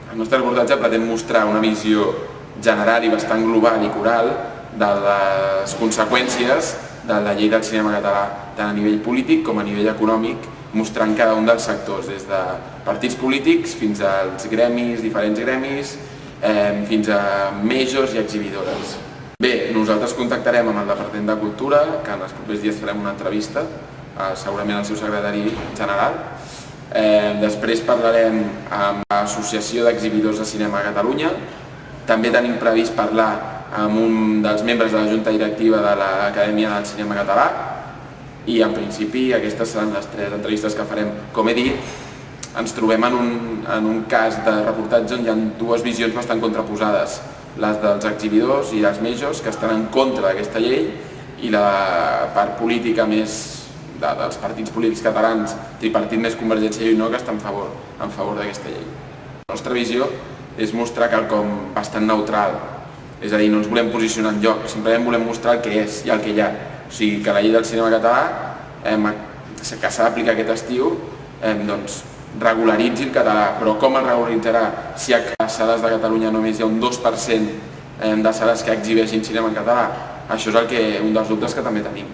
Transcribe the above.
El nostre reportatge pretén mostrar una visió general i bastant global i coral de les conseqüències de la llei del cinema català, tant a nivell polític com a nivell econòmic, mostrant cada un dels sectors, des de partits polítics fins als gremis, diferents gremis, fins a majors i exhibidores. Bé, nosaltres contactarem amb el Departament de Cultura, que en els propers dies farem una entrevista, segurament al seu secretari general. Després parlarem amb l'Associació d'Exhibidors de Cinema a Catalunya. També tenim previst parlar amb un dels membres de la Junta Directiva de l'Acadèmia del Cinema Català i en principi aquestes seran les 3 entrevistes que farem. Com he dit, ens trobem en un cas de reportatge on hi ha 2 visions bastant contraposades, les dels exhibidors i dels majors, que estan en contra d'aquesta llei, i la part política més dels partits polítics catalans, tripartit més Convergència i Unió, que està en favor d'aquesta llei. La nostra visió és mostrar quelcom bastant neutral, és a dir, no ens volem posicionar en lloc, simplement volem mostrar el que és i el que hi ha. O sigui, que la llei del cinema català, que s'ha d'aplicar aquest estiu, doncs regularitzi el català, però com el regularitzarà si a les sales de Catalunya només hi ha un 2% de sales que exhibeixin cinema en català? Això és un dels dubtes que també tenim.